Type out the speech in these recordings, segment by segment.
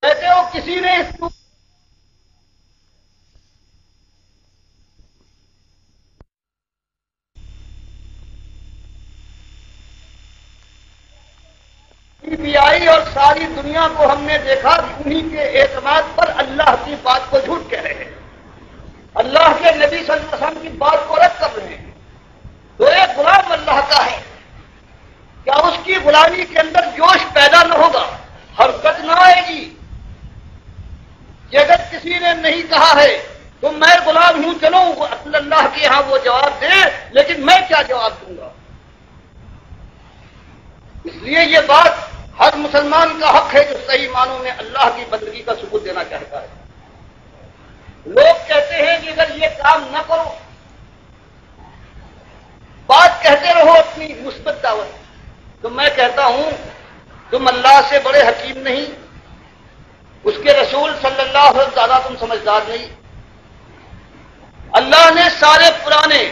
کہتے ہو کسی نے اس کو بھی آئی اور ساری دنیا کو ہم نے دیکھا انہیں کے اعتماد پر اللہ کی بات کو جھوٹ کہہ رہے ہیں، اللہ کے نبی صلی اللہ علیہ وسلم کی بات کو رد کر رہے ہیں. تو ایک غلام اللہ کا ہے، کیا اس کی غلامی کے اندر جوش پیدا نہ ہوگا، حرکت نہ آئے گی؟ کہ اگر کسی نے نہیں کہا ہے تو میں غلام ہوں، چلو اللہ کے یہاں وہ جواب دے، لیکن میں کیا جواب دوں گا؟ اس لیے یہ بات ہر مسلمان کا حق ہے جو صحیح معنوں میں اللہ کی بندگی کا ثبوت دینا چاہتا ہے. لوگ کہتے ہیں کہ اگر یہ کام نہ کرو، بات کہتے رہو اپنی مثبت دعوت، تو میں کہتا ہوں تم اللہ سے بڑے حکیم نہیں، اس کے رسول صلی اللہ علیہ وسلم زیادہ تم سمجھدار نہیں. اللہ نے سارے پرانے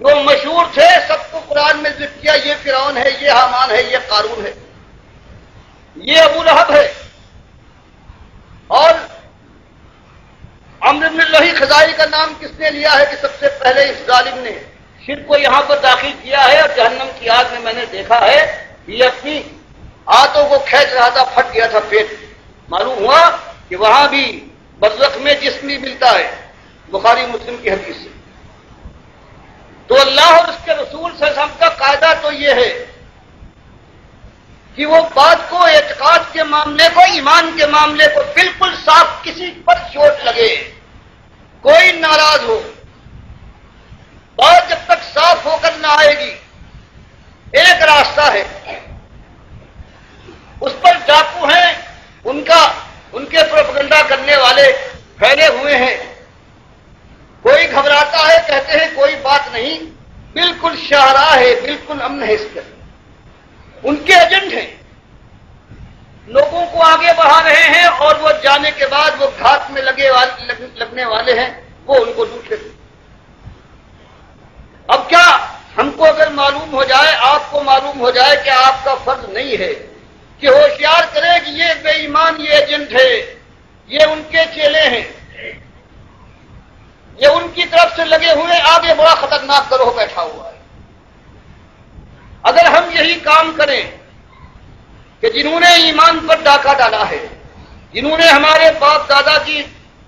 جو مشہور تھے سب کو قرآن میں ذکر کیا، یہ فرعون ہے، یہ حامان ہے، یہ قارون ہے، یہ ابو لہب ہے. اور عمرو بن لہی خزائی کا نام کس نے لیا ہے کہ سب سے پہلے اس ظالم نے شرک کو یہاں پر داخل کیا ہے، اور جہنم کی آگ میں نے دیکھا ہے یہ اپنی ہاتھوں کو کھینچ رہا تھا، پھٹ گیا تھا پیٹ. معلوم ہوا کہ وہاں بھی برزخ میں جسم بھی ملتا ہے، بخاری مسلم کی حدیث سے. تو اللہ اور اس کے رسول صلی اللہ علیہ وسلم کا قاعدہ تو یہ ہے کہ وہ بات کو، اعتقاد کے معاملے کو، ایمان کے معاملے کو بالکل صاف، کسی پر چوٹ لگے، کوئی ناراض ہو، بات جب تک صاف ہو کر نہ آئے گی. ایک راستہ ہے، اس پر ڈاکو ہیں، ان کے پروپیگنڈا کرنے والے پھیلے ہوئے ہیں. کوئی گھبراتا ہے، کہتے ہیں کوئی بات نہیں، بالکل شاہراہ ہے، بالکل امن ہے. اس پر ان کے ایجنٹ ہیں، لوگوں کو آگے بڑھا رہے ہیں، اور وہ جانے کے بعد وہ گھات میں لگنے والے ہیں، وہ ان کو لوٹ لیتے. اب کیا ہم کو اگر معلوم ہو جائے، آپ کو معلوم ہو جائے کہ آپ کا فرض نہیں ہے کہ ہوشیار کرے کہ یہ بے ایمان، یہ ایجنٹ ہے، یہ ان کے چیلے ہیں، یہ ان کی طرف سے لگے ہوئے آگے بڑا خطرناک گروہ بیٹھا ہوا ہے. اگر ہم یہی کام کریں کہ جنہوں نے ایمان پر ڈاکہ ڈالا ہے، جنہوں نے ہمارے باپ دادا کی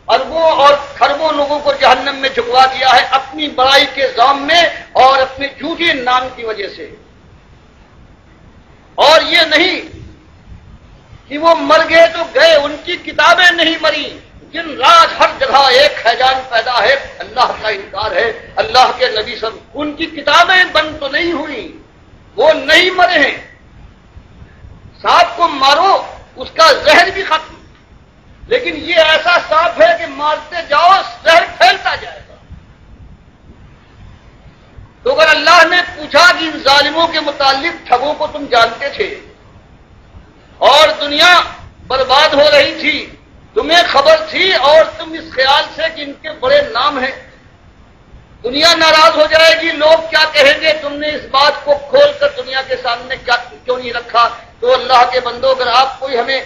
اربوں اور کھربوں لوگوں کو جہنم میں جھکوا دیا ہے اپنی بڑائی کے الزام میں اور اپنے جھوٹے نام کی وجہ سے، اور یہ نہیں کہ وہ مر گئے تو گئے، ان کی کتابیں نہیں مری. دن رات ہر جگہ ایک حیجان پیدا ہے، اللہ کا انکار ہے، اللہ کے نبی صلی اللہ علیہ وسلم، ان کی کتابیں بند تو نہیں ہوئی، وہ نہیں مرے ہیں. سانپ کو مارو اس کا زہر بھی ختم، لیکن یہ ایسا سانپ ہے کہ مارتے جاؤ زہر پھیلتا جائے گا. تو اگر اللہ نے پوچھا کہ ان ظالموں کے متعلق ٹھگوں کو تم جانتے تھے اور دنیا برباد ہو رہی تھی، تمہیں خبر تھی، اور تم اس خیال سے کہ ان کے بڑے نام ہیں، دنیا ناراض ہو جائے گی، لوگ کیا کہیں گے، تم نے اس بات کو کھول کر دنیا کے سامنے کیوں نہیں رکھا؟ تو اللہ کے بندوں، اگر آپ کوئی ہمیں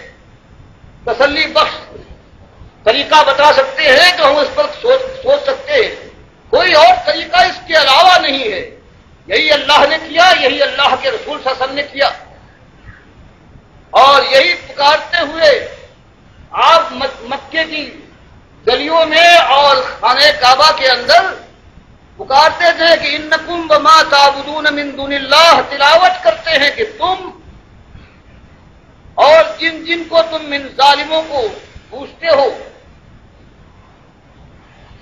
تسلی بخش طریقہ بتا سکتے ہیں تو ہم اس پر سوچ سکتے ہیں. کوئی اور طریقہ اس کے علاوہ نہیں ہے. یہی اللہ نے کیا، یہی اللہ کے رسول صلی اللہ علیہ وسلم نے کیا، اور یہی پکارتے ہوئے آپ مکے کی گلیوں میں اور خانہ کعبہ کے اندر پکارتے تھے کہ انکم وما تعبدون من دون اللہ، تلاوت کرتے ہیں کہ تم اور جن کو تم من ظالموں کو پوچھتے ہو،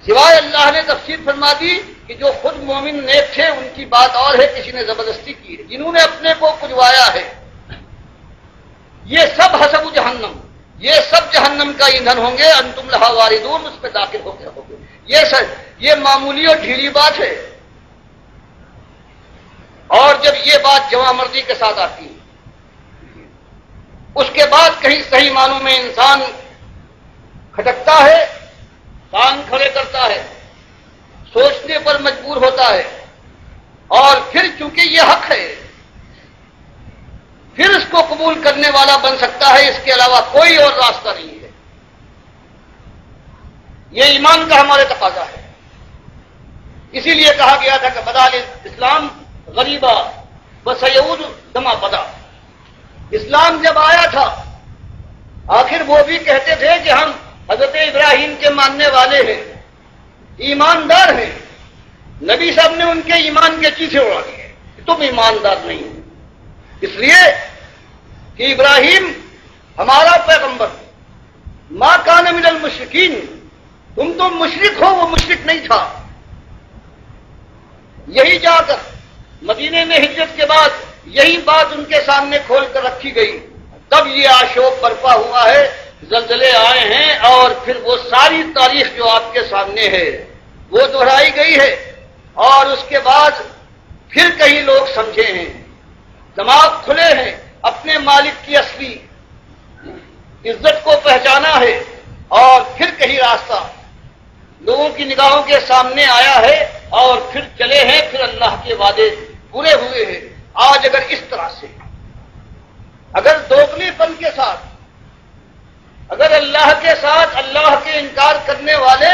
سوائے اللہ نے تفسیر فرما دی کہ جو خود مومن نیک تھے ان کی بات اور ہے، کسی نے زبردستی کی ہے، جنہوں نے اپنے کو پجوایا ہے، یہ سب حسب جہنم، یہ سب جہنم کا ایندھن ہوں گے، انتم لہا واردون، اس پہ داخل ہو گئے ہوگے. یہ معمولی اور ڈھیلی بات ہے. اور جب یہ بات جوان مردی کے ساتھ آتی ہے، اس کے بعد کہیں صحیح معنوں میں انسان کھٹکتا ہے، کان کھڑے کرتا ہے، سوچنے پر مجبور ہوتا ہے، اور پھر چونکہ یہ حق ہے، پھر اس کو قبول کرنے والا بن سکتا ہے، اس کے علاوہ کوئی اور راستہ نہیں ہے۔ یہ ایمان کا ہمارے تقاضا ہے۔ اسی لیے کہا گیا تھا کہ بدال اسلام غریبا وسیعود کما بدا۔ اسلام جب آیا تھا آخر وہ بھی کہتے تھے کہ ہم حضرت ابراہیم کے ماننے والے ہیں، ایماندار ہیں۔ نبی صاحب نے ان کے ایمان کے چیتھے اڑا دیے کہ تم ایماندار نہیں ہو، اس لیے کہ ابراہیم ہمارا پیغمبر ما کان من المشرکین، تم تو مشرک ہو، وہ مشرک نہیں تھا۔ یہی جا کر مدینے میں ہجرت کے بعد یہی بات ان کے سامنے کھول کر رکھی گئی، تب یہ آشوب برپا ہوا ہے، زلزلے آئے ہیں، اور پھر وہ ساری تاریخ جو آپ کے سامنے ہے وہ دہرائی گئی ہے، اور اس کے بعد پھر کئی لوگ سمجھے ہیں، دماغ کھلے ہیں، اپنے مالک کی اصلی عزت کو پہچانا ہے، اور پھر کہیں راستہ لوگوں کی نگاہوں کے سامنے آیا ہے، اور پھر چلے ہیں، پھر اللہ کے وعدے پورے ہوئے ہیں۔ آج اگر اس طرح سے، اگر دوگلے پن کے ساتھ، اگر اللہ کے ساتھ اللہ کے انکار کرنے والے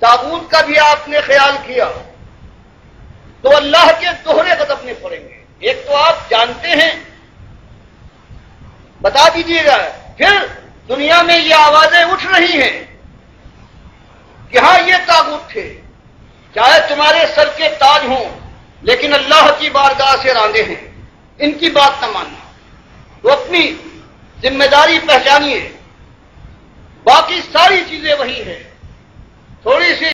طاغوت کا بھی آپ نے خیال کیا تو اللہ کے دوہرے قدم پڑیں گے۔ ایک تو آپ جانتے ہیں، بتا دیجیے گا، پھر دنیا میں یہ آوازیں اٹھ رہی ہیں کہ ہاں یہ طاغوت تھے، چاہے تمہارے سر کے تاج ہوں لیکن اللہ کی بارگاہ سے راندے ہیں، ان کی بات نہ ماننا۔ تو اپنی ذمہ داری پہچانیے، باقی ساری چیزیں وہی ہیں، تھوڑی سی